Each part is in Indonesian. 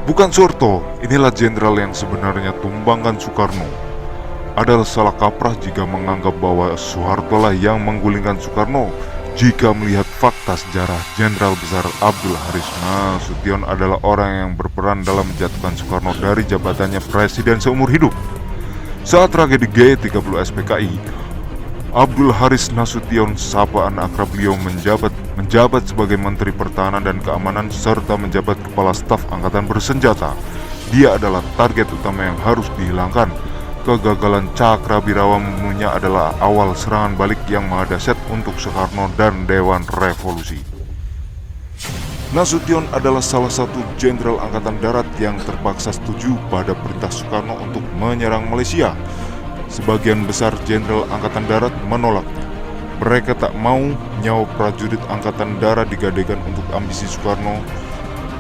Bukan Soeharto, inilah jenderal yang sebenarnya tumbangkan Soekarno. Adalah salah kaprah jika menganggap bahwa Soeharto lah yang menggulingkan Soekarno. Jika melihat fakta sejarah, Jenderal Besar Abdul Haris Nasution adalah orang yang berperan dalam menjatuhkan Soekarno dari jabatannya Presiden seumur hidup. Saat tragedi G30 SPKI, Abdul Haris Nasution, sapaan akrab beliau, menjabat sebagai Menteri Pertahanan dan Keamanan serta menjabat Kepala Staf Angkatan Bersenjata. Dia adalah target utama yang harus dihilangkan. Kegagalan Cakrawirawa Munya adalah awal serangan balik yang mahadahsyat untuk Soekarno dan Dewan Revolusi. Nasution adalah salah satu jenderal angkatan darat yang terpaksa setuju pada perintah Soekarno untuk menyerang Malaysia. Sebagian besar jenderal angkatan darat menolaknya. Mereka tak mau nyawa prajurit angkatan darat digadaikan untuk ambisi Soekarno.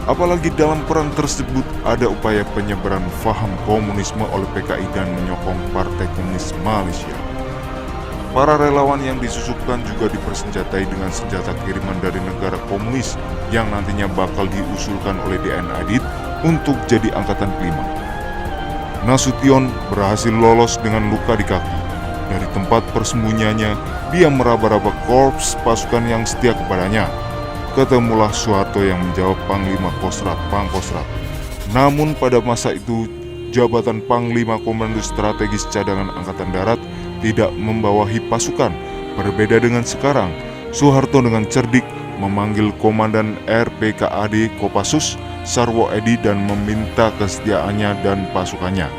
Apalagi dalam perang tersebut ada upaya penyebaran faham komunisme oleh PKI dan menyokong Partai Komunis Malaysia. Para relawan yang disusupkan juga dipersenjatai dengan senjata kiriman dari negara komunis yang nantinya bakal diusulkan oleh DN Adit untuk jadi angkatan kelima. Nasution berhasil lolos dengan luka di kaki. Dari tempat persembunyiannya, dia meraba-raba korps pasukan yang setia kepadanya. Ketemulah Soeharto yang menjawab Panglima Kostrat Pangkostrat. Namun pada masa itu, jabatan Panglima Komando Strategis Cadangan Angkatan Darat tidak membawahi pasukan. Berbeda dengan sekarang, Soeharto dengan cerdik memanggil Komandan RPKAD Kopassus, Sarwo Edi, dan meminta kesetiaannya dan pasukannya.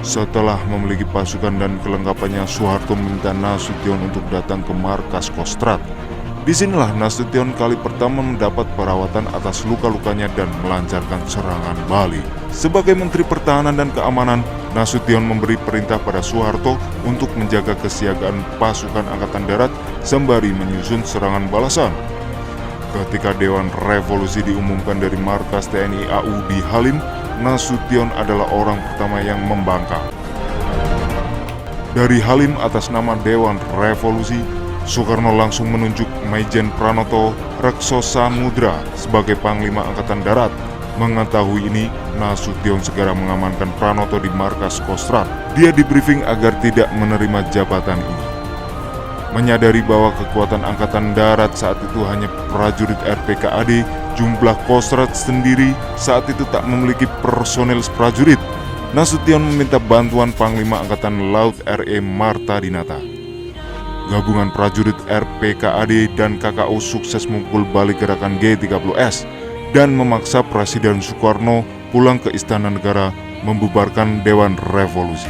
Setelah memiliki pasukan dan kelengkapannya, Soeharto meminta Nasution untuk datang ke markas Kostrad. Disinilah Nasution kali pertama mendapat perawatan atas luka-lukanya dan melancarkan serangan balik. Sebagai Menteri Pertahanan dan Keamanan, Nasution memberi perintah pada Soeharto untuk menjaga kesiagaan pasukan Angkatan Darat sembari menyusun serangan balasan. Ketika Dewan Revolusi diumumkan dari markas TNI AU di Halim, Nasution adalah orang pertama yang membangkang. Dari Halim atas nama Dewan Revolusi, Soekarno langsung menunjuk Maijen Pranoto Reksosamudra sebagai Panglima Angkatan Darat. Mengetahui ini, Nasution segera mengamankan Pranoto di markas Kostrad. Dia dibriefing agar tidak menerima jabatan ini. Menyadari bahwa kekuatan Angkatan Darat saat itu hanya prajurit RPKAD, jumlah Kostrad sendiri saat itu tak memiliki personel prajurit. Nasution meminta bantuan Panglima Angkatan Laut RE Marta Dinata. Gabungan prajurit RPKAD dan KKO sukses memukul balik gerakan G30S dan memaksa Presiden Soekarno pulang ke Istana Negara membubarkan Dewan Revolusi.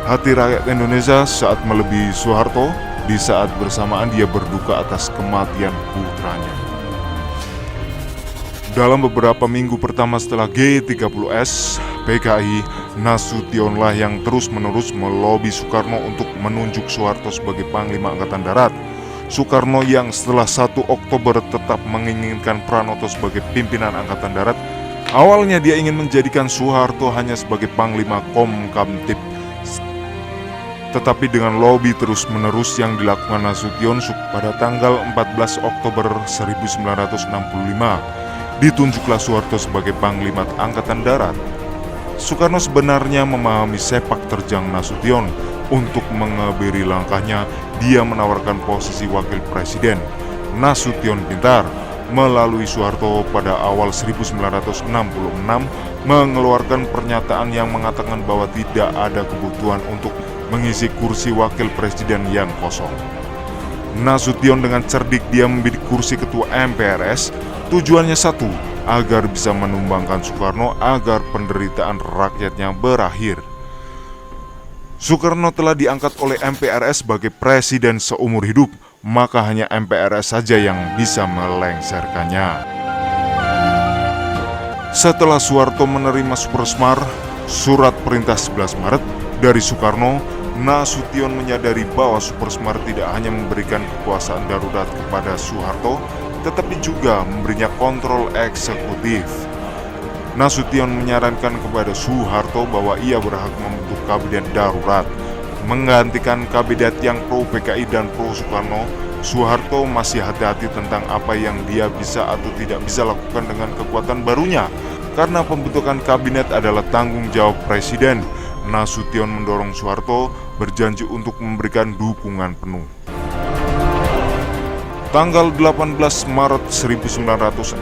Hati rakyat Indonesia saat melebihi Soeharto, di saat bersamaan dia berduka atas kematian putranya. Dalam beberapa minggu pertama setelah G30S, PKI, Nasutionlah yang terus-menerus melobi Soekarno untuk menunjuk Soeharto sebagai Panglima Angkatan Darat. Soekarno yang setelah 1 Oktober tetap menginginkan Pranoto sebagai pimpinan Angkatan Darat. Awalnya dia ingin menjadikan Soeharto hanya sebagai Panglima Komkamtib. Tetapi dengan lobby terus-menerus yang dilakukan Nasution, pada tanggal 14 Oktober 1965, ditunjuklah Soeharto sebagai Panglima Angkatan Darat. Soekarno sebenarnya memahami sepak terjang Nasution. Untuk mengebiri langkahnya, dia menawarkan posisi wakil presiden. Nasution pintar. Melalui Soeharto pada awal 1966 mengeluarkan pernyataan yang mengatakan bahwa tidak ada kebutuhan untuk mengisi kursi wakil presiden yang kosong. Nasution dengan cerdik dia membidik kursi ketua MPRS. Tujuannya satu, agar bisa menumbangkan Soekarno agar penderitaan rakyatnya berakhir. Soekarno telah diangkat oleh MPRS sebagai presiden seumur hidup, maka hanya MPRS saja yang bisa melengsarkannya. Setelah Soeharto menerima Supersmar, surat perintah 11 Maret dari Soekarno, Nasution menyadari bahwa Supersmar tidak hanya memberikan kekuasaan darurat kepada Soeharto, tetapi juga memberinya kontrol eksekutif. Nasution menyarankan kepada Soeharto bahwa ia berhak membentuk kabinet darurat. menggantikan kabinet yang pro PKI dan pro Soekarno, Soeharto masih hati-hati tentang apa yang dia bisa atau tidak bisa lakukan dengan kekuatan barunya. Karena pembentukan kabinet adalah tanggung jawab Presiden, Nasution mendorong Soeharto berjanji untuk memberikan dukungan penuh. Tanggal 18 Maret 1966,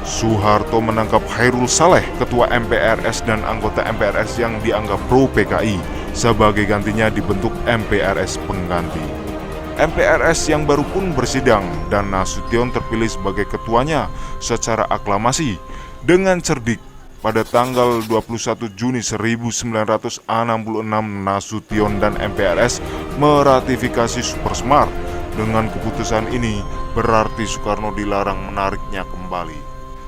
Soeharto menangkap Chairul Saleh, ketua MPRS dan anggota MPRS yang dianggap pro PKI. Sebagai gantinya dibentuk MPRS pengganti. MPRS yang baru pun bersidang dan Nasution terpilih sebagai ketuanya secara aklamasi. Dengan cerdik, pada tanggal 21 Juni 1966, Nasution dan MPRS meratifikasi Supersmart. Dengan keputusan ini, berarti Soekarno dilarang menariknya kembali.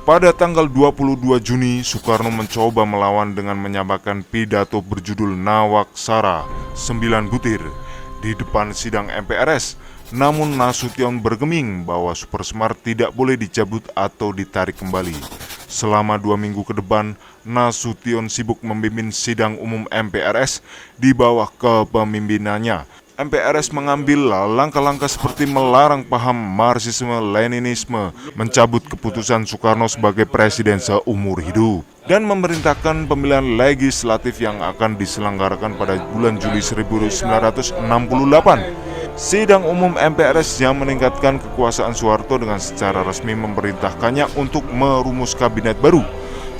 Pada tanggal 22 Juni, Soekarno mencoba melawan dengan menyampaikan pidato berjudul Nawaksara 9 butir di depan sidang MPRS. Namun Nasution bergeming bahwa Supersmart tidak boleh dicabut atau ditarik kembali. Selama 2 minggu ke depan, Nasution sibuk memimpin sidang umum MPRS di bawah kepemimpinannya. MPRS mengambil langkah-langkah seperti melarang paham Marxisme-Leninisme, mencabut keputusan Soekarno sebagai presiden seumur hidup, dan memerintahkan pemilihan legislatif yang akan diselenggarakan pada bulan Juli 1968. Sidang umum MPRS yang meningkatkan kekuasaan Soeharto dengan secara resmi memerintahkannya untuk merumus kabinet baru.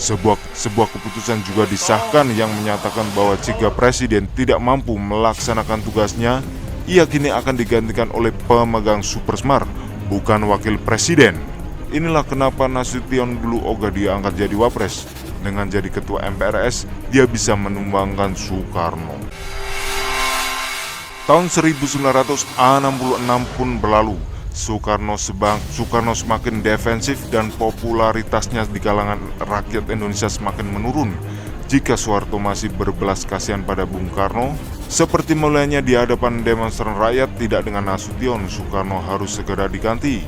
Sebuah keputusan juga disahkan yang menyatakan bahwa jika presiden tidak mampu melaksanakan tugasnya, ia kini akan digantikan oleh pemegang Supersmart, bukan wakil presiden. Inilah kenapa Nasution dulu ogah diangkat jadi wapres. Dengan jadi ketua MPRS, dia bisa menumbangkan Soekarno. Tahun 1966 pun berlalu. Soekarno semakin defensif dan popularitasnya di kalangan rakyat Indonesia semakin menurun. Jika Soeharto masih berbelas kasihan pada Bung Karno, seperti mulanya di hadapan demonstran rakyat tidak dengan Nasution, Soekarno harus segera diganti.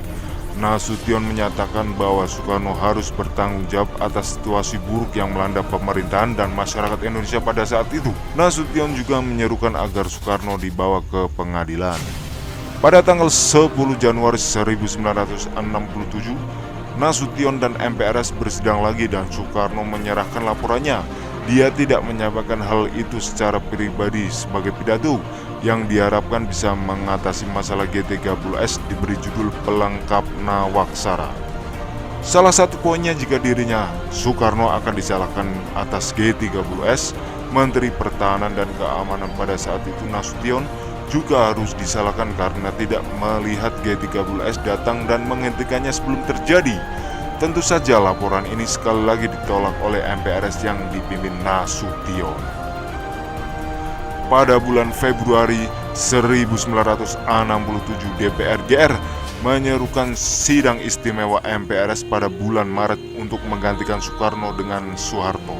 Nasution menyatakan bahwa Soekarno harus bertanggung jawab atas situasi buruk yang melanda pemerintahan dan masyarakat Indonesia pada saat itu. Nasution juga menyerukan agar Soekarno dibawa ke pengadilan. Pada tanggal 10 Januari 1967, Nasution dan MPRS bersidang lagi dan Soekarno menyerahkan laporannya. Dia tidak menyampaikan hal itu secara pribadi sebagai pidato yang diharapkan bisa mengatasi masalah G30S diberi judul pelengkap Nawaksara. Salah satu poinnya jika dirinya, Soekarno, akan disalahkan atas G30S, Menteri Pertahanan dan Keamanan pada saat itu Nasution juga harus disalahkan karena tidak melihat G30S datang dan menghentikannya sebelum terjadi. Tentu saja laporan ini sekali lagi ditolak oleh MPRS yang dipimpin Nasution. Pada bulan Februari 1967, DPR GR menyerukan sidang istimewa MPRS pada bulan Maret untuk menggantikan Soekarno dengan Soeharto.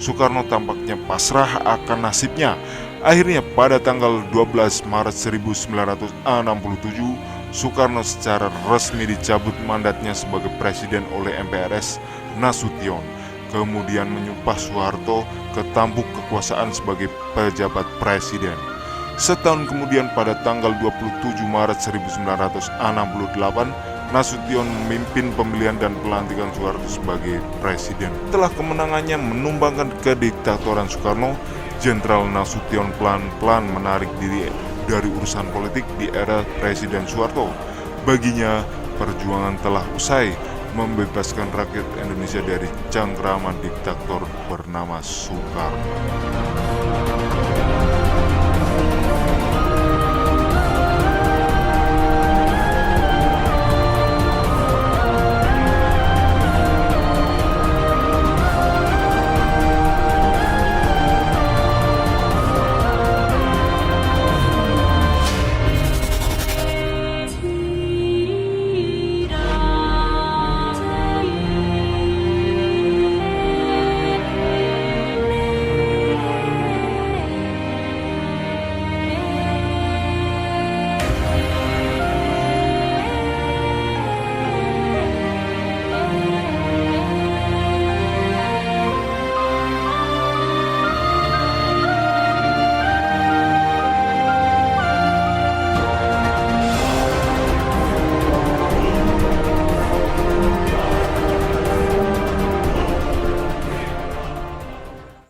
Soekarno tampaknya pasrah akan nasibnya. Akhirnya pada tanggal 12 Maret 1967, Soekarno secara resmi dicabut mandatnya sebagai presiden oleh MPRS. Nasution kemudian menyumpah Soeharto ke tampuk kekuasaan sebagai pejabat presiden. Setahun kemudian pada tanggal 27 Maret 1968, Nasution memimpin pemilihan dan pelantikan Soeharto sebagai presiden. Setelah kemenangannya menumbangkan kediktatoran Soekarno, Jenderal Nasution pelan-pelan menarik diri dari urusan politik di era Presiden Soeharto. Baginya, perjuangan telah usai membebaskan rakyat Indonesia dari cengkraman diktator bernama Soekarno.